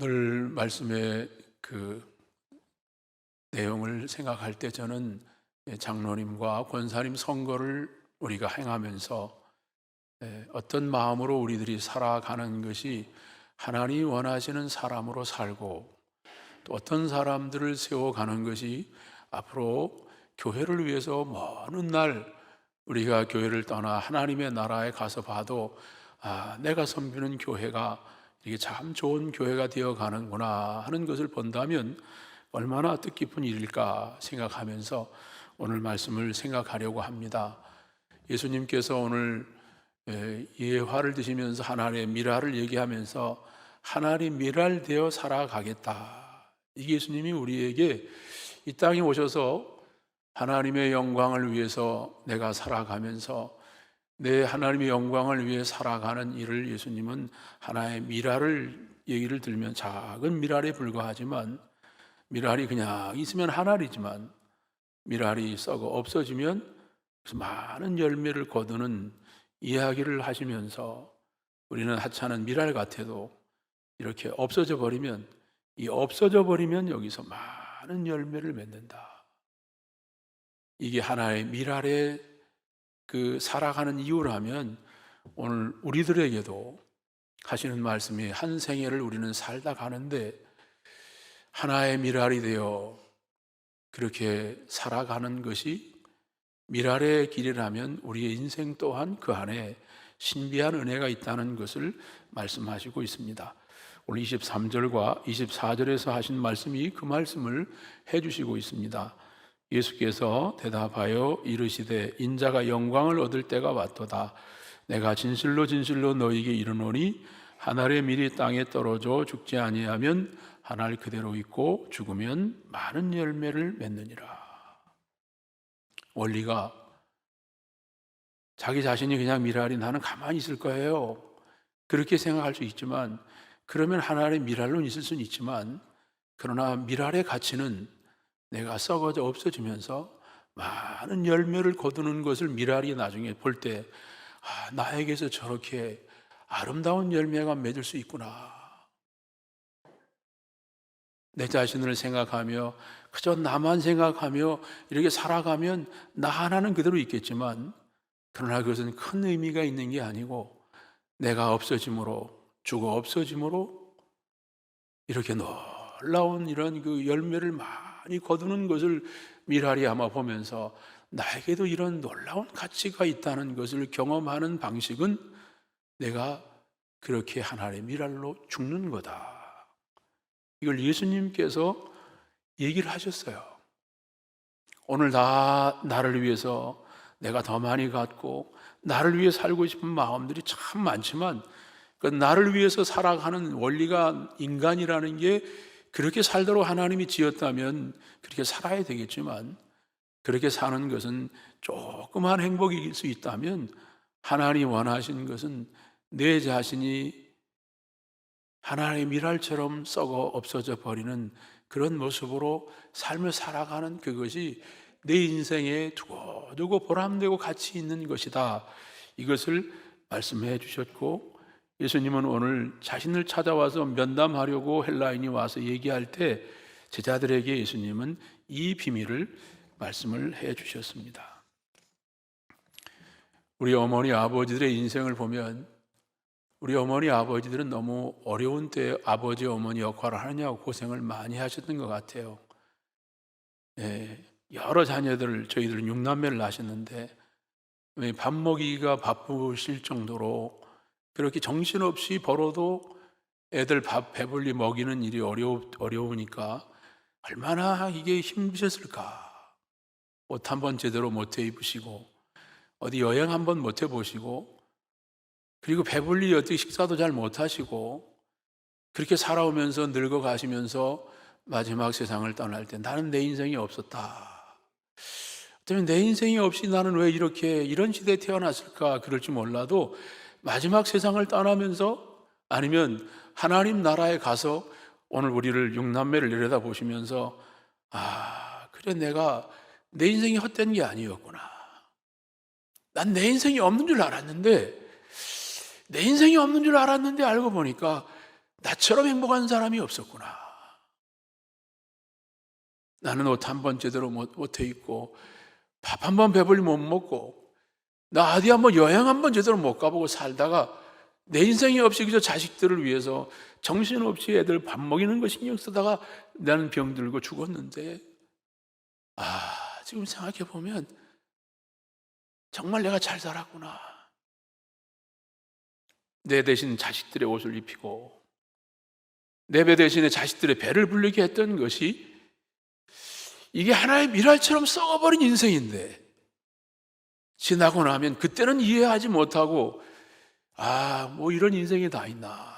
오늘 말씀의 그 내용을 생각할 때 저는 장로님과 권사님 선거를 우리가 행하면서 어떤 마음으로 우리들이 살아가는 것이 하나님이 원하시는 사람으로 살고, 또 어떤 사람들을 세워가는 것이 앞으로 교회를 위해서 먼 날 우리가 교회를 떠나 하나님의 나라에 가서 봐도 내가 섬기는 교회가 이게 참 좋은 교회가 되어 가는구나 하는 것을 본다면 얼마나 뜻깊은 일일까 생각하면서 오늘 말씀을 생각하려고 합니다. 예수님께서 오늘 예화를 드시면서 하나님의 미랄을 얘기하면서 하나님 미랄 되어 살아가겠다. 이 예수님이 우리에게 이 땅에 오셔서 하나님의 영광을 위해서 내가 살아가면서 내 하나님의 영광을 위해 살아가는 일을 예수님은 하나의 미랄을 얘기를 들면 작은 미랄에 불과하지만, 미랄이 그냥 있으면 한 알이지만 미랄이 썩어 없어지면 많은 열매를 거두는 이야기를 하시면서, 우리는 하찮은 미랄 같아도 이렇게 없어져 버리면 여기서 많은 열매를 맺는다. 이게 하나의 미랄의 그 살아가는 이유라면, 오늘 우리들에게도 하시는 말씀이 한 생애를 우리는 살다 가는데 하나의 미랄이 되어 그렇게 살아가는 것이 미랄의 길이라면 우리의 인생 또한 그 안에 신비한 은혜가 있다는 것을 말씀하시고 있습니다. 오늘 23절과 24절에서 하신 말씀이 그 말씀을 해주시고 있습니다. 예수께서 대답하여 이르시되 인자가 영광을 얻을 때가 왔도다. 내가 진실로 진실로 너희에게 이르노니 한 알의 밀이 땅에 떨어져 죽지 아니하면 한 알 그대로 있고 죽으면 많은 열매를 맺느니라. 원리가 자기 자신이 그냥 미랄이 나는 가만히 있을 거예요, 그렇게 생각할 수 있지만, 그러면 한 알의 미랄로 있을 수는 있지만, 그러나 미랄의 가치는 내가 썩어져 없어지면서 많은 열매를 거두는 것을 미랄이 나중에 볼 때 나에게서 저렇게 아름다운 열매가 맺을 수 있구나. 내 자신을 생각하며 그저 나만 생각하며 이렇게 살아가면 나 하나는 그대로 있겠지만, 그러나 그것은 큰 의미가 있는 게 아니고 내가 없어짐으로, 죽어 없어짐으로 이렇게 놀라운 이런 그 열매를 많이 거두는 것을 미랄이 아마 보면서 나에게도 이런 놀라운 가치가 있다는 것을 경험하는 방식은 내가 그렇게 하나의 미랄로 죽는 거다. 이걸 예수님께서 얘기를 하셨어요. 오늘 나를 위해서 내가 더 많이 갖고 나를 위해 살고 싶은 마음들이 참 많지만, 그 나를 위해서 살아가는 원리가, 인간이라는 게 그렇게 살도록 하나님이 지었다면 그렇게 살아야 되겠지만, 그렇게 사는 것은 조그만 행복일 수 있다면, 하나님이 원하시는 것은 내 자신이 하나님의 미랄처럼 썩어 없어져 버리는 그런 모습으로 삶을 살아가는 그것이 내 인생에 두고두고 보람되고 가치 있는 것이다. 이것을 말씀해 주셨고, 예수님은 오늘 자신을 찾아와서 면담하려고 헬라인이 와서 얘기할 때 제자들에게 예수님은 이 비밀을 말씀을 해 주셨습니다. 우리 어머니 아버지들의 인생을 보면, 우리 어머니 아버지들은 너무 어려운 때 아버지 어머니 역할을 하느냐고 고생을 많이 하셨던 것 같아요. 여러 자녀들, 저희들은 6남매를 낳으셨는데 밥 먹이기가 바쁘실 정도로 그렇게 정신없이 벌어도 애들 밥 배불리 먹이는 일이 어려우니까 얼마나 이게 힘드셨을까. 옷 한 번 제대로 못 입으시고, 어디 여행 한 번 못 해보시고, 그리고 배불리 어떻게 식사도 잘 못하시고, 그렇게 살아오면서 늙어가시면서 마지막 세상을 떠날 때 나는 내 인생이 없었다. 어쩌면 내 인생이 없이 나는 왜 이런 시대에 태어났을까 그럴지 몰라도, 마지막 세상을 떠나면서, 아니면 하나님 나라에 가서 오늘 우리를 6남매를 내려다보시면서 그래, 내가 내 인생이 헛된 게 아니었구나. 난 내 인생이 없는 줄 알았는데 알고 보니까 나처럼 행복한 사람이 없었구나. 나는 옷 한 번 제대로 못 입고 밥 한 번 배불리 못 먹고 나 어디 한번 여행 한 번 제대로 못 가보고 살다가 내 인생이 없이 그저 자식들을 위해서 정신없이 애들 밥 먹이는 거 신경 쓰다가 나는 병들고 죽었는데, 지금 생각해 보면 정말 내가 잘 살았구나. 내 대신 자식들의 옷을 입히고 내 배 대신에 자식들의 배를 불리게 했던 것이 이게 하나의 미랄처럼 썩어버린 인생인데, 지나고 나면 그때는 이해하지 못하고 뭐 이런 인생이 다 있나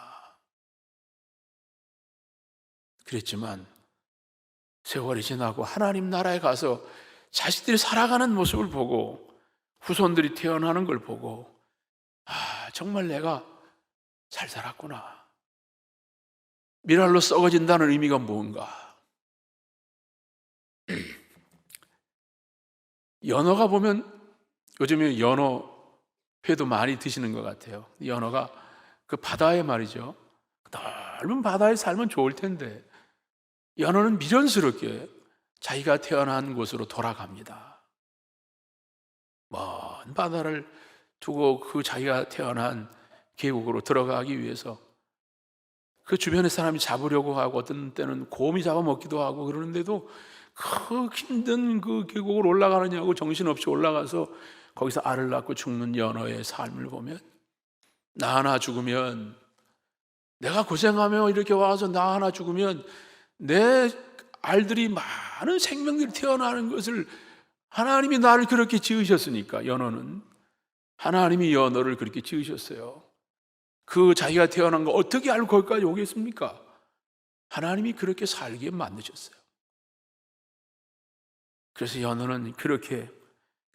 그랬지만, 세월이 지나고 하나님 나라에 가서 자식들이 살아가는 모습을 보고 후손들이 태어나는 걸 보고 정말 내가 잘 살았구나. 미랄로 썩어진다는 의미가 뭔가. 연어가 보면 요즘에 연어 회도 많이 드시는 것 같아요. 연어가 그 바다에 말이죠, 넓은 바다에 살면 좋을 텐데 연어는 미련스럽게 자기가 태어난 곳으로 돌아갑니다. 먼 바다를 두고 그 자기가 태어난 계곡으로 들어가기 위해서 그 주변의 사람이 잡으려고 하고 어떤 때는 곰이 잡아먹기도 하고 그러는데도 그 힘든 그 계곡을 올라가느냐고 정신없이 올라가서 거기서 알을 낳고 죽는 연어의 삶을 보면, 나 하나 죽으면, 내가 고생하며 이렇게 와서 나 하나 죽으면 내 알들이 많은 생명들이 태어나는 것을, 하나님이 나를 그렇게 지으셨으니까, 연어는 하나님이 연어를 그렇게 지으셨어요. 그 자기가 태어난 거 어떻게 알고 거기까지 오겠습니까? 하나님이 그렇게 살게 만드셨어요. 그래서 연어는 그렇게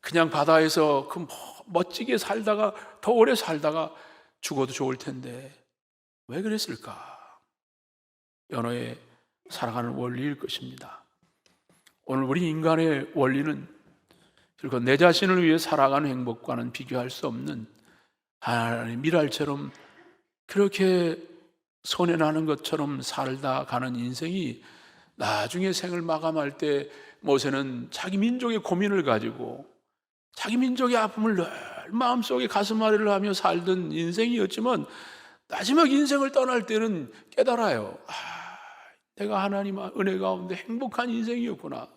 그냥 바다에서 그 멋지게 살다가 더 오래 살다가 죽어도 좋을 텐데 왜 그랬을까? 연어의 살아가는 원리일 것입니다. 오늘 우리 인간의 원리는 결국 내 자신을 위해 살아가는 행복과는 비교할 수 없는 하나님의 미랄처럼 그렇게 손해나는 것처럼 살다 가는 인생이, 나중에 생을 마감할 때 모세는 자기 민족의 고민을 가지고 자기 민족의 아픔을 늘 마음속에 가슴앓이를 하며 살던 인생이었지만, 마지막 인생을 떠날 때는 깨달아요. 내가 하나님 은혜 가운데 행복한 인생이었구나.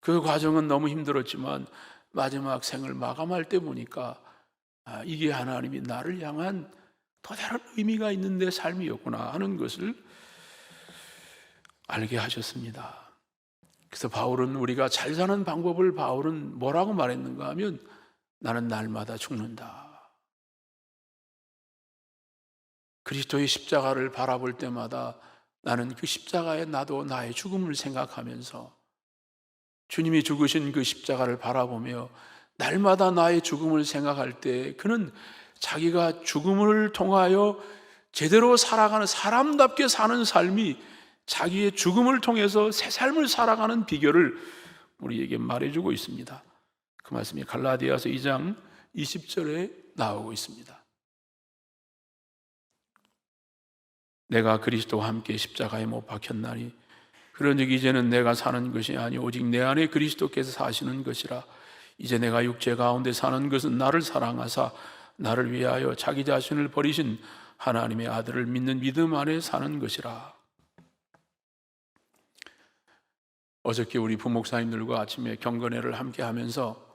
그 과정은 너무 힘들었지만 마지막 생을 마감할 때 보니까 이게 하나님이 나를 향한 또 다른 의미가 있는 내 삶이었구나 하는 것을 알게 하셨습니다. 그래서 바울은, 우리가 잘 사는 방법을 바울은 뭐라고 말했는가 하면, 나는 날마다 죽는다. 그리스도의 십자가를 바라볼 때마다 나는 그 십자가에 나도 나의 죽음을 생각하면서 주님이 죽으신 그 십자가를 바라보며 날마다 나의 죽음을 생각할 때, 그는 자기가 죽음을 통하여 제대로 살아가는, 사람답게 사는 삶이 자기의 죽음을 통해서 새 삶을 살아가는 비결을 우리에게 말해주고 있습니다. 그 말씀이 갈라디아서 2장 20절에 나오고 있습니다. 내가 그리스도와 함께 십자가에 못 박혔나니 그런즉 이제는 내가 사는 것이 아니 오직 내 안에 그리스도께서 사시는 것이라. 이제 내가 육체 가운데 사는 것은 나를 사랑하사 나를 위하여 자기 자신을 버리신 하나님의 아들을 믿는 믿음 안에 사는 것이라. 어저께 우리 부목사님들과 아침에 경건회를 함께 하면서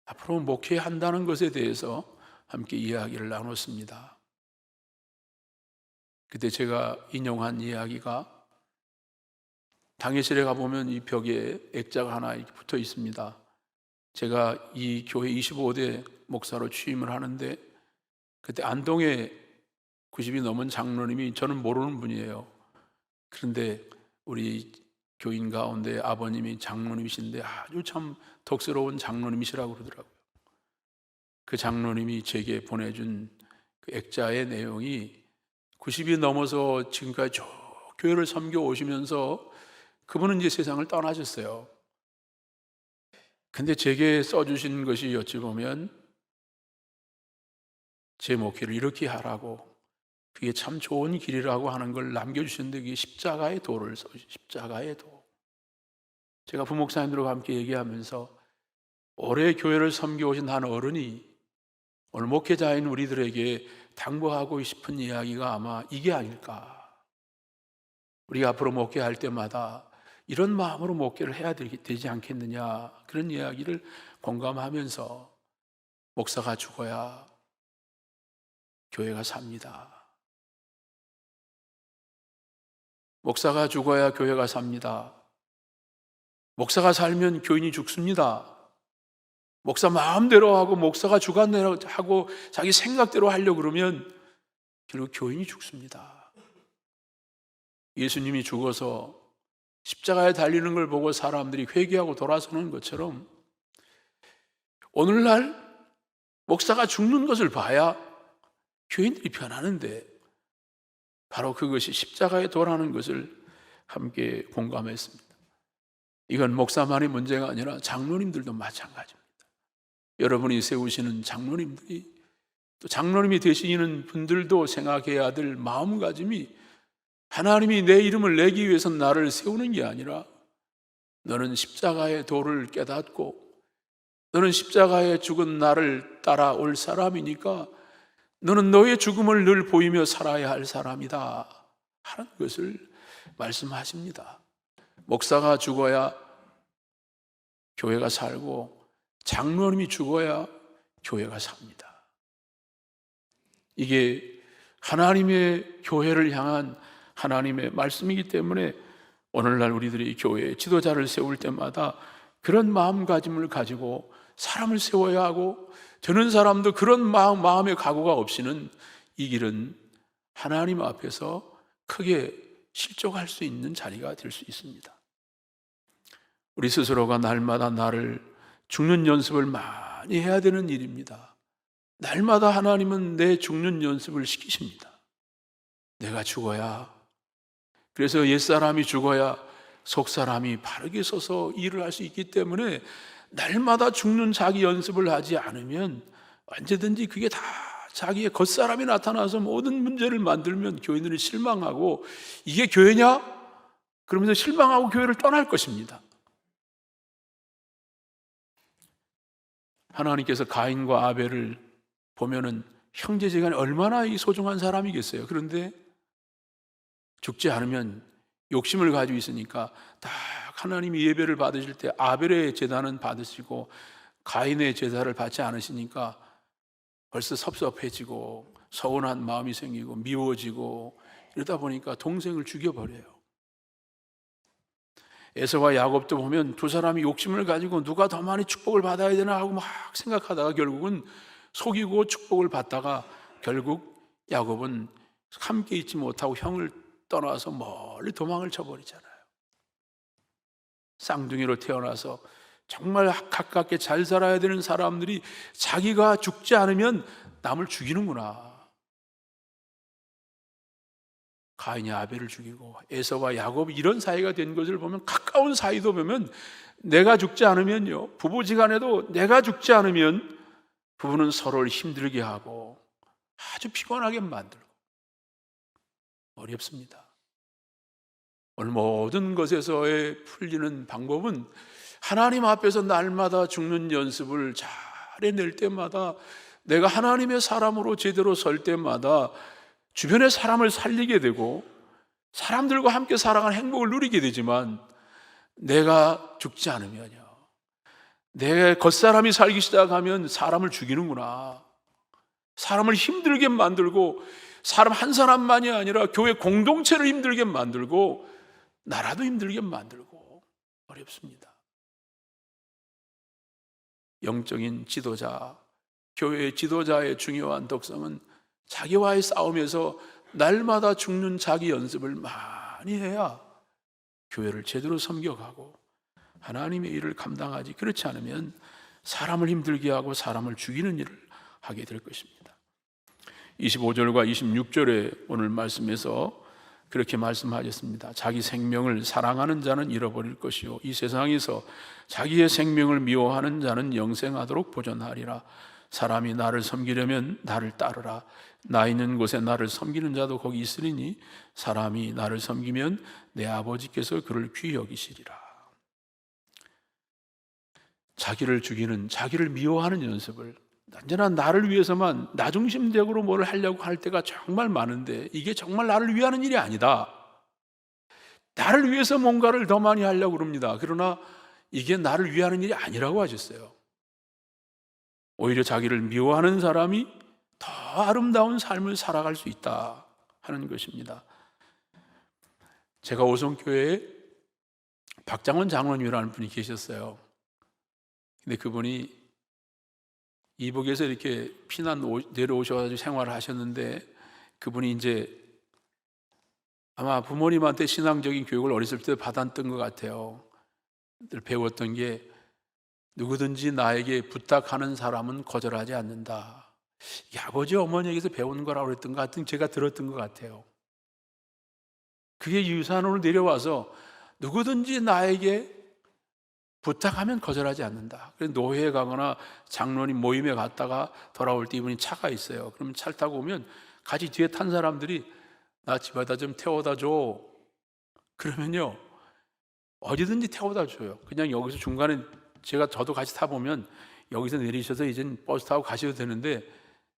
앞으로 목회한다는 것에 대해서 함께 이야기를 나눴습니다. 그때 제가 인용한 이야기가, 당회실에 가보면 이 벽에 액자가 하나 이렇게 붙어 있습니다. 제가 이 교회 25대 목사로 취임을 하는데, 그때 안동에 90이 넘은 장로님이, 저는 모르는 분이에요. 그런데 우리 교인 가운데 아버님이 장로님이신데 아주 참 덕스러운 장로님이시라고 그러더라고요. 그 장로님이 제게 보내준 그 액자의 내용이, 90이 넘어서 지금까지 쭉 교회를 섬겨 오시면서 그분은 이제 세상을 떠나셨어요. 근데 제게 써주신 것이 어찌 보면 제 목회를 이렇게 하라고, 그게 참 좋은 길이라고 하는 걸 남겨주셨는데 그게 십자가의 도를 십자가의 도. 제가 부목사님들과 함께 얘기하면서 오래 교회를 섬겨오신 한 어른이 오늘 목회자인 우리들에게 당부하고 싶은 이야기가 아마 이게 아닐까. 우리가 앞으로 목회할 때마다 이런 마음으로 목회를 해야 되지 않겠느냐, 그런 이야기를 공감하면서 목사가 죽어야 교회가 삽니다. 목사가 죽어야 교회가 삽니다. 목사가 살면 교인이 죽습니다. 목사 마음대로 하고 목사가 주관대로 하고 자기 생각대로 하려고 그러면 결국 교인이 죽습니다. 예수님이 죽어서 십자가에 달리는 걸 보고 사람들이 회개하고 돌아서는 것처럼 오늘날 목사가 죽는 것을 봐야 교인들이 변하는데 바로 그것이 십자가에 도라는 것을 함께 공감했습니다. 이건 목사만의 문제가 아니라 장로님들도 마찬가지입니다. 여러분이 세우시는 장로님들이 또 장로님이 되시는 분들도 생각해야 될 마음가짐이 하나님이 내 이름을 내기 위해서 나를 세우는 게 아니라 너는 십자가의 도를 깨닫고 너는 십자가에 죽은 나를 따라올 사람이니까 너는 너의 죽음을 늘 보이며 살아야 할 사람이다 하는 것을 말씀하십니다. 목사가 죽어야 교회가 살고 장로님이 죽어야 교회가 삽니다. 이게 하나님의 교회를 향한 하나님의 말씀이기 때문에 오늘날 우리들이 교회에 지도자를 세울 때마다 그런 마음가짐을 가지고 사람을 세워야 하고 되는 사람도 그런 마음의 각오가 없이는 이 길은 하나님 앞에서 크게 실족할 수 있는 자리가 될 수 있습니다. 우리 스스로가 날마다 나를 죽는 연습을 많이 해야 되는 일입니다. 날마다 하나님은 내 죽는 연습을 시키십니다. 내가 죽어야, 그래서 옛사람이 죽어야 속사람이 바르게 서서 일을 할 수 있기 때문에 날마다 죽는 자기 연습을 하지 않으면 언제든지 그게 다 자기의 겉사람이 나타나서 모든 문제를 만들면 교인들이 실망하고 이게 교회냐? 그러면서 실망하고 교회를 떠날 것입니다. 하나님께서 가인과 아벨을 보면은 형제지간에 얼마나 소중한 사람이겠어요. 그런데 죽지 않으면 욕심을 가지고 있으니까 딱 하나님이 예배를 받으실 때 아벨의 제단은 받으시고 가인의 제사를 받지 않으시니까 벌써 섭섭해지고 서운한 마음이 생기고 미워지고 이러다 보니까 동생을 죽여버려요. 에서와 야곱도 보면 두 사람이 욕심을 가지고 누가 더 많이 축복을 받아야 되나 하고 막 생각하다가 결국은 속이고 축복을 받다가 결국 야곱은 함께 있지 못하고 형을 떠나서 멀리 도망을 쳐버리잖아요. 쌍둥이로 태어나서 정말 가깝게 잘 살아야 되는 사람들이 자기가 죽지 않으면 남을 죽이는구나. 가인이 아벨을 죽이고 에서와 야곱이 이런 사이가 된 것을 보면, 가까운 사이도 보면 내가 죽지 않으면요, 부부지간에도 내가 죽지 않으면 부부는 서로를 힘들게 하고 아주 피곤하게 만들고 어렵습니다. 오늘 모든 것에서의 풀리는 방법은 하나님 앞에서 날마다 죽는 연습을 잘 해낼 때마다, 내가 하나님의 사람으로 제대로 설 때마다 주변의 사람을 살리게 되고 사람들과 함께 살아가는 행복을 누리게 되지만, 내가 죽지 않으면요, 내 겉사람이 살기 시작하면 사람을 죽이는구나, 사람을 힘들게 만들고 사람 한 사람만이 아니라 교회 공동체를 힘들게 만들고 나라도 힘들게 만들고 어렵습니다. 영적인 지도자, 교회의 지도자의 중요한 독성은 자기와의 싸움에서 날마다 죽는 자기 연습을 많이 해야 교회를 제대로 섬겨가고 하나님의 일을 감당하지, 그렇지 않으면 사람을 힘들게 하고 사람을 죽이는 일을 하게 될 것입니다. 25절과 26절에 오늘 말씀에서 그렇게 말씀하셨습니다. 자기 생명을 사랑하는 자는 잃어버릴 것이요, 이 세상에서 자기의 생명을 미워하는 자는 영생하도록 보존하리라. 사람이 나를 섬기려면 나를 따르라. 나 있는 곳에 나를 섬기는 자도 거기 있으리니 사람이 나를 섬기면 내 아버지께서 그를 귀히 여기시리라. 자기를 죽이는, 자기를 미워하는 연습을, 언제나 나를 위해서만 나 중심적으로 뭘 하려고 할 때가 정말 많은데 이게 정말 나를 위하는 일이 아니다. 나를 위해서 뭔가를 더 많이 하려고 그럽니다. 그러나 이게 나를 위하는 일이 아니라고 하셨어요. 오히려 자기를 미워하는 사람이 더 아름다운 삶을 살아갈 수 있다 하는 것입니다. 제가 오송교회에 박장원 장로님이라는 분이 계셨어요. 근데 그분이 이북에서 이렇게 피난 내려오셔가지고 생활을 하셨는데, 그분이 이제 아마 부모님한테 신앙적인 교육을 어렸을 때 받았던 것 같아요. 늘 배웠던 게 누구든지 나에게 부탁하는 사람은 거절하지 않는다. 이게 아버지 어머니에게서 배운 거라고 그랬던 것 같은, 제가 들었던 것 같아요. 그게 유산으로 내려와서 누구든지 나에게 부탁하면 거절하지 않는다. 그래서 노회에 가거나 장로님 모임에 갔다가 돌아올 때 이분이 차가 있어요. 그러면 차를 타고 오면 같이 뒤에 탄 사람들이 나 집에다 좀 태워다 줘. 그러면요, 어디든지 태워다 줘요. 그냥 여기서 중간에 저도 같이 타보면 여기서 내리셔서 이젠 버스 타고 가셔도 되는데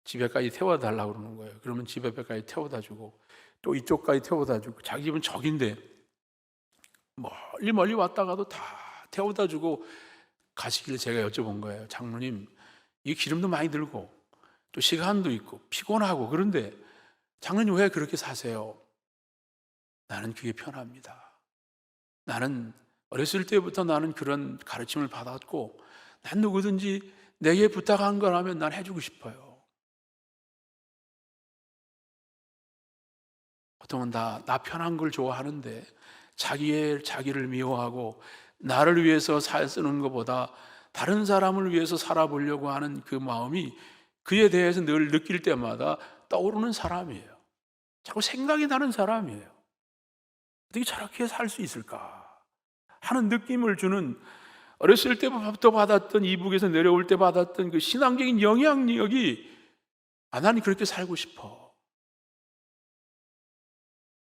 집에까지 태워다 달라고 그러는 거예요. 그러면 집 앞에까지 태워다 주고 또 이쪽까지 태워다 주고, 자기 집은 저긴데 멀리 왔다가도 다 태워다 주고 가시길래 제가 여쭤본 거예요. 장로님, 이 기름도 많이 들고 또 시간도 있고 피곤하고 그런데 장로님 왜 그렇게 사세요? 나는 그게 편합니다. 나는 어렸을 때부터 나는 그런 가르침을 받았고 난 누구든지 내게 부탁한 거라면 난 해주고 싶어요. 보통은 다 나 편한 걸 좋아하는데 자기를 미워하고 나를 위해서 쓰는 것보다 다른 사람을 위해서 살아보려고 하는 그 마음이 그에 대해서 늘 느낄 때마다 떠오르는 사람이에요. 자꾸 생각이 나는 사람이에요. 어떻게 저렇게 살 수 있을까 하는 느낌을 주는, 어렸을 때부터 받았던, 이북에서 내려올 때 받았던 그 신앙적인 영향력이 나는 그렇게 살고 싶어.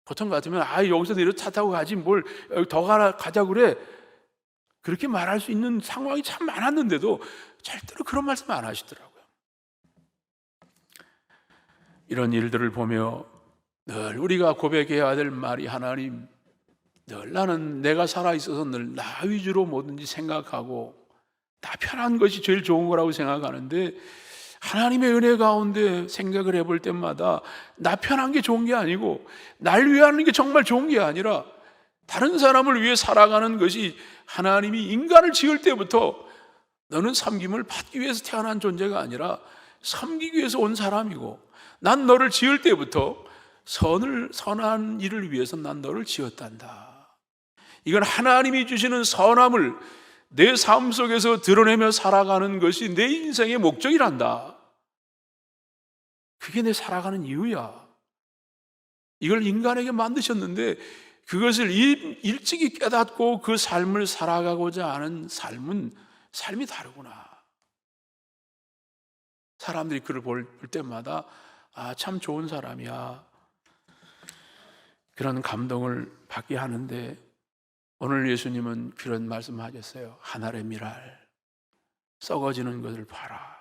보통 같으면 여기서 내려 차 타고 가지 뭘 여기 더 가자고 그래, 그렇게 말할 수 있는 상황이 참 많았는데도 절대로 그런 말씀 안 하시더라고요. 이런 일들을 보며 늘 우리가 고백해야 될 말이, 하나님, 늘 나는 내가 살아있어서 늘 나 위주로 뭐든지 생각하고 나 편한 것이 제일 좋은 거라고 생각하는데, 하나님의 은혜 가운데 생각을 해볼 때마다 나 편한 게 좋은 게 아니고 날 위하는 게 정말 좋은 게 아니라 다른 사람을 위해 살아가는 것이, 하나님이 인간을 지을 때부터 너는 섬김을 받기 위해서 태어난 존재가 아니라 섬기기 위해서 온 사람이고, 난 너를 지을 때부터 선한 일을 위해서 난 너를 지었단다. 이건 하나님이 주시는 선함을 내 삶 속에서 드러내며 살아가는 것이 내 인생의 목적이란다. 그게 내 살아가는 이유야. 이걸 인간에게 만드셨는데 그것을 일찍이 깨닫고 그 삶을 살아가고자 하는 삶이 다르구나. 사람들이 그를 볼 때마다 참 좋은 사람이야, 그런 감동을 받게 하는데, 오늘 예수님은 그런 말씀하셨어요. 하늘의 미랄, 썩어지는 것을 봐라.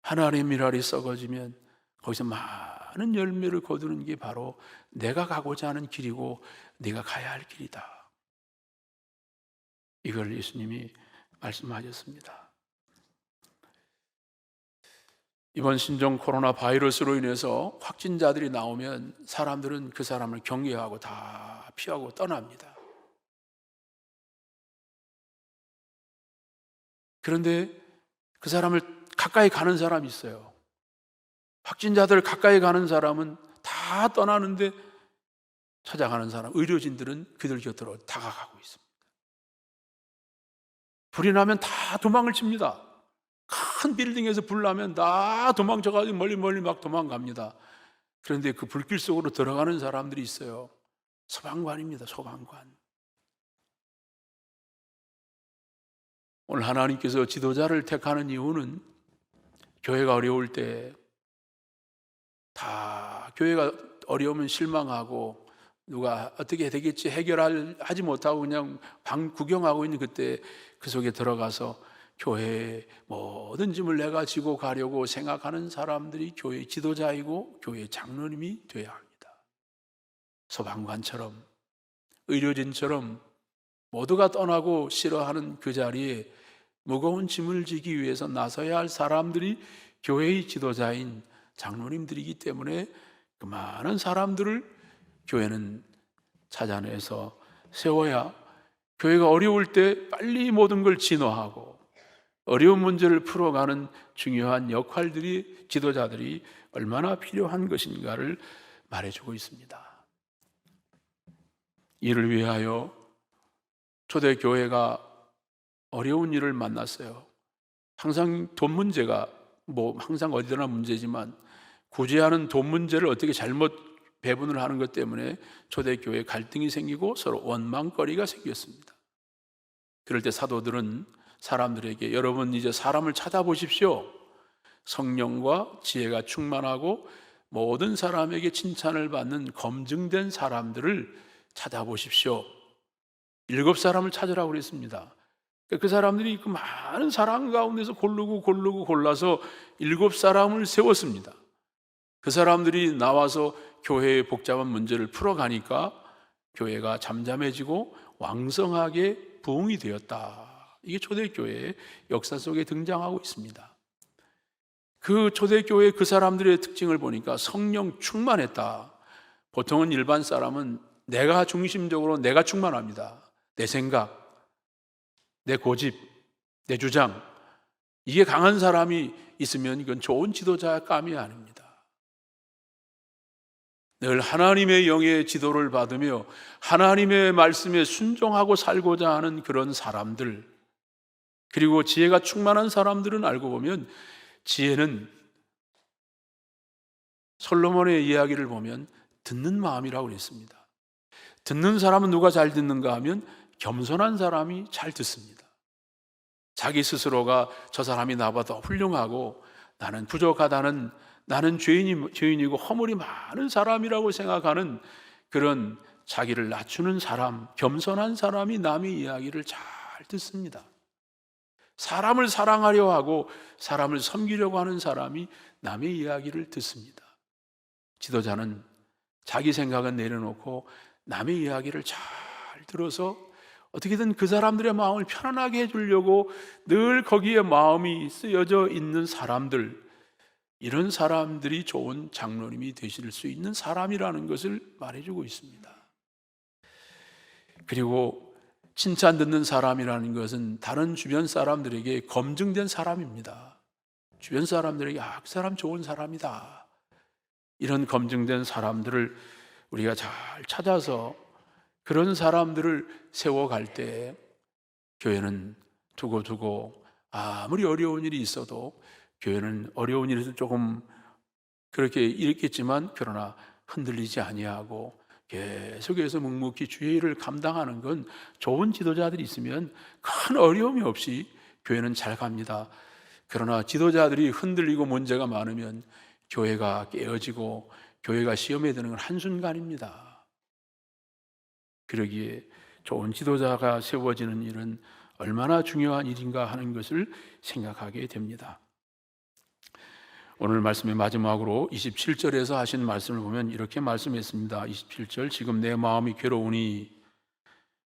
하늘의 미랄이 썩어지면 거기서 많은 열매를 거두는 게 바로 내가 가고자 하는 길이고 내가 가야 할 길이다. 이걸 예수님이 말씀하셨습니다. 이번 신종 코로나 바이러스로 인해서 확진자들이 나오면 사람들은 그 사람을 경계하고 다 피하고 떠납니다. 그런데 그 사람을 가까이 가는 사람이 있어요. 확진자들 가까이 가는 사람은 다 떠나는데 찾아가는 사람, 의료진들은 그들 곁으로 다가가고 있습니다. 불이 나면 다 도망을 칩니다. 큰 빌딩에서 불 나면 다 도망쳐가지고 멀리 막 도망갑니다. 그런데 그 불길 속으로 들어가는 사람들이 있어요. 소방관입니다. 소방관. 오늘 하나님께서 지도자를 택하는 이유는 교회가 어려울 때 다 교회가 어려우면 실망하고 누가 어떻게 되겠지 해결하지 못하고 그냥 방 구경하고 있는 그때 그 속에 들어가서 교회의 모든 짐을 내가 지고 가려고 생각하는 사람들이 교회 지도자이고 교회 장로님이 되어야 합니다. 소방관처럼 의료진처럼 모두가 떠나고 싫어하는 그 자리에 무거운 짐을 지기 위해서 나서야 할 사람들이 교회의 지도자인 장로님들이기 때문에 그 많은 사람들을 교회는 찾아내서 세워야 교회가 어려울 때 빨리 모든 걸 진화하고 어려운 문제를 풀어가는 중요한 역할들이 지도자들이 얼마나 필요한 것인가를 말해주고 있습니다. 이를 위하여 초대교회가 어려운 일을 만났어요. 항상 돈 문제가 항상 어디나 문제지만 구제하는 돈 문제를 어떻게 잘못 배분을 하는 것 때문에 초대교회에 갈등이 생기고 서로 원망거리가 생겼습니다. 그럴 때 사도들은 사람들에게 여러분 이제 사람을 찾아보십시오. 성령과 지혜가 충만하고 모든 사람에게 칭찬을 받는 검증된 사람들을 찾아보십시오. 7사람을 찾으라고 그랬습니다. 그 사람들이 그 많은 사람 가운데서 고르고 골라서 7사람을 세웠습니다. 그 사람들이 나와서 교회의 복잡한 문제를 풀어가니까 교회가 잠잠해지고 왕성하게 부흥이 되었다. 이게 초대교회의 역사 속에 등장하고 있습니다. 그 초대교회 그 사람들의 특징을 보니까 성령 충만했다. 보통은 일반 사람은 내가 중심적으로 내가 충만합니다. 내 생각, 내 고집, 내 주장, 이게 강한 사람이 있으면 이건 좋은 지도자감이 아닙니다. 늘 하나님의 영의 지도를 받으며 하나님의 말씀에 순종하고 살고자 하는 그런 사람들, 그리고 지혜가 충만한 사람들은 알고 보면 지혜는 솔로몬의 이야기를 보면 듣는 마음이라고 그랬습니다. 듣는 사람은 누가 잘 듣는가 하면 겸손한 사람이 잘 듣습니다. 자기 스스로가 저 사람이 나보다 훌륭하고 나는 부족하다는, 나는 죄인이고 허물이 많은 사람이라고 생각하는 그런 자기를 낮추는 사람, 겸손한 사람이 남의 이야기를 잘 듣습니다. 사람을 사랑하려 하고 사람을 섬기려고 하는 사람이 남의 이야기를 듣습니다. 지도자는 자기 생각은 내려놓고 남의 이야기를 잘 들어서 어떻게든 그 사람들의 마음을 편안하게 해주려고 늘 거기에 마음이 쓰여져 있는 사람들, 이런 사람들이 좋은 장로님이 되실 수 있는 사람이라는 것을 말해주고 있습니다. 그리고 칭찬 듣는 사람이라는 것은 다른 주변 사람들에게 검증된 사람입니다. 주변 사람들에게 그 사람 좋은 사람이다, 이런 검증된 사람들을 우리가 잘 찾아서 그런 사람들을 세워갈 때 교회는 두고두고 아무리 어려운 일이 있어도 교회는 어려운 일에서 조금 그렇게 있겠지만 그러나 흔들리지 아니하고 계속해서 묵묵히 주의 일을 감당하는 건 좋은 지도자들이 있으면 큰 어려움이 없이 교회는 잘 갑니다. 그러나 지도자들이 흔들리고 문제가 많으면 교회가 깨어지고 교회가 시험에 드는 건 한순간입니다. 그러기에 좋은 지도자가 세워지는 일은 얼마나 중요한 일인가 하는 것을 생각하게 됩니다. 오늘 말씀의 마지막으로 27절에서 하신 말씀을 보면 이렇게 말씀했습니다. 27절, 지금 내 마음이 괴로우니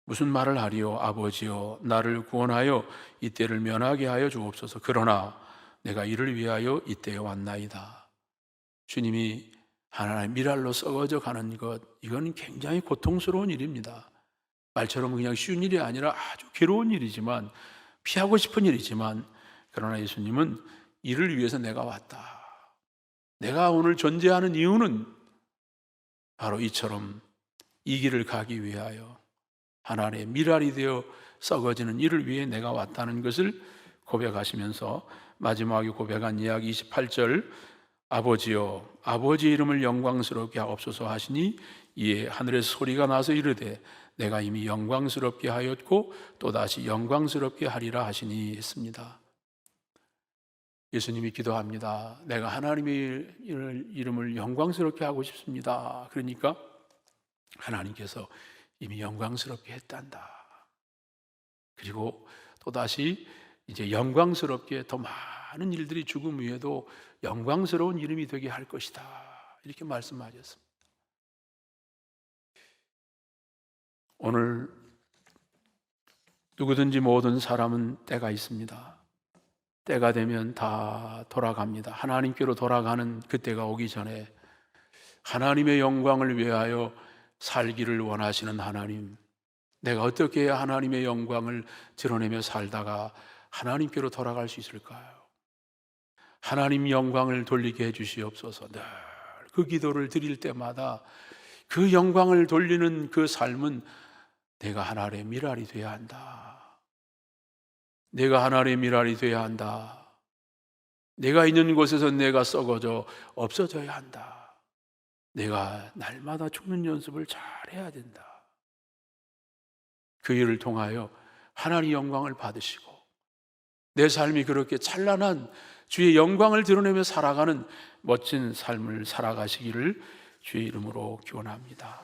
무슨 말을 하리요? 아버지여, 나를 구원하여 이때를 면하게 하여 주옵소서. 그러나 내가 이를 위하여 이때에 왔나이다. 주님이 하나의 미랄로 썩어져 가는 것, 이건 굉장히 고통스러운 일입니다. 말처럼 그냥 쉬운 일이 아니라 아주 괴로운 일이지만, 피하고 싶은 일이지만, 그러나 예수님은 이를 위해서 내가 왔다. 내가 오늘 존재하는 이유는 바로 이처럼 이 길을 가기 위하여 하나님의 미랄이 되어 썩어지는 이를 위해 내가 왔다는 것을 고백하시면서 마지막에 고백한 이야기 28절, 아버지여, 아버지의 이름을 영광스럽게 하옵소서 하시니 이에 하늘에서 소리가 나서 이르되 내가 이미 영광스럽게 하였고 또다시 영광스럽게 하리라 하시니 했습니다. 예수님이 기도합니다. 내가 하나님의 이름을 영광스럽게 하고 싶습니다. 그러니까 하나님께서 이미 영광스럽게 했단다. 그리고 또다시 이제 영광스럽게 더 많은 일들이 죽음 위에도 영광스러운 이름이 되게 할 것이다. 이렇게 말씀하셨습니다. 오늘 누구든지 모든 사람은 때가 있습니다. 때가 되면 다 돌아갑니다. 하나님께로 돌아가는 그때가 오기 전에 하나님의 영광을 위하여 살기를 원하시는 하나님, 내가 어떻게 해야 하나님의 영광을 드러내며 살다가 하나님께로 돌아갈 수 있을까요? 하나님 영광을 돌리게 해주시옵소서. 늘 그 기도를 드릴 때마다 그 영광을 돌리는 그 삶은 내가 하나님의 미랄이 되어야 한다. 내가 하나님의 미랄이 되어야 한다. 내가 있는 곳에서 내가 썩어져 없어져야 한다. 내가 날마다 죽는 연습을 잘 해야 된다. 그 일을 통하여 하나님의 영광을 받으시고 내 삶이 그렇게 찬란한 주의 영광을 드러내며 살아가는 멋진 삶을 살아가시기를 주의 이름으로 기원합니다.